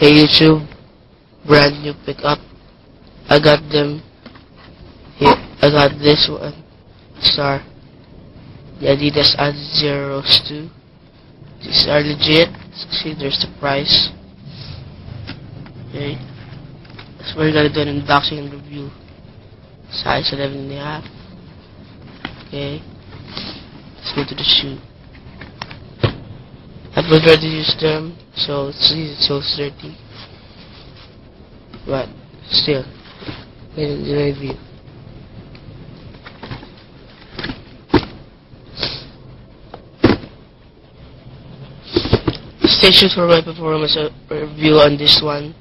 Hey YouTube, brand new pickup. I got them here. I got this one star, the Adidas Adizeros 2. These are legit. See, there's the price. Okay, so we're gonna do an unboxing and review. Size 11.5. Okay, let's go to the shoe. I've already used them, so it's so dirty. But still, in the review. Stay tuned for my performance review on this one.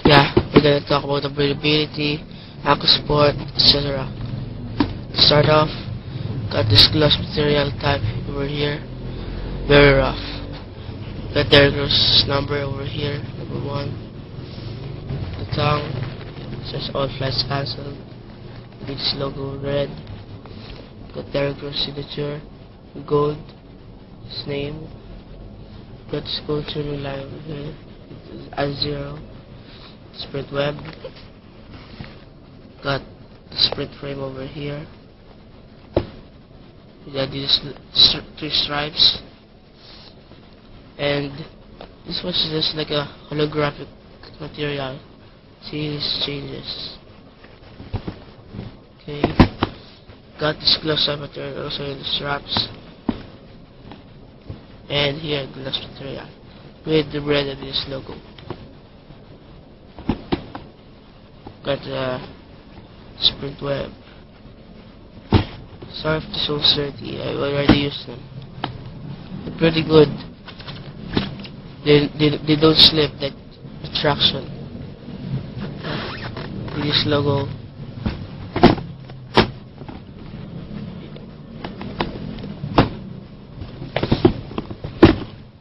Yeah, we're gonna talk about the breathability, ankle support, etc. Start off, got this gloss material type over here, very rough. Got Adizero's number over here, number 1. The tongue says all flights cancelled. This logo red. Got Adizero's signature, gold, his name. Got this gold trimming line over here. Adizero. Sprint web. Got the sprint frame over here. We got these 3 stripes. And this was just like a holographic material. See, this changes. Okay. Got this gloss material also in the straps. And here, gloss material with the red of this logo. Got the sprint web. Sorry if this one's dirty. I already used them. They're pretty good. They don't slip like the traction. This logo.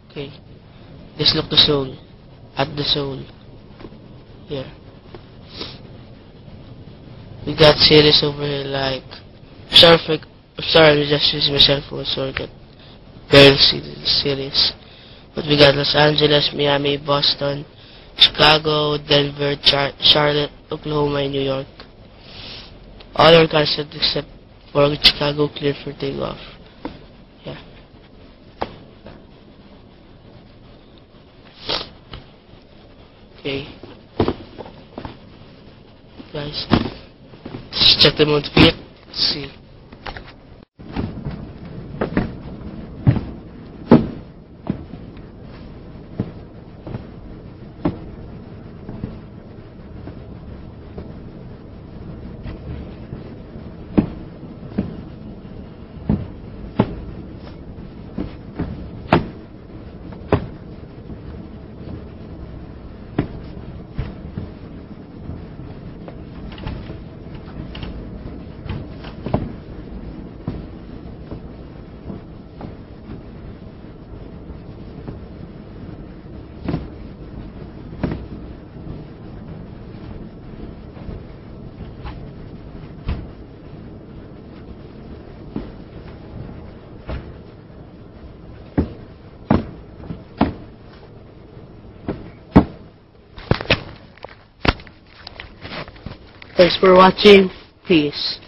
Okay. This look the sole. At the sole. Here. We got series over here like sorry, I'm just using my cell phone so I can barely see the series. But we got Los Angeles, Miami, Boston, Chicago, Denver, Charlotte, Oklahoma, and New York. All are cancelled except for Chicago cleared for takeoff. Yeah. Okay. Guys, let's check them out here. Let's see. Thanks for watching. Peace.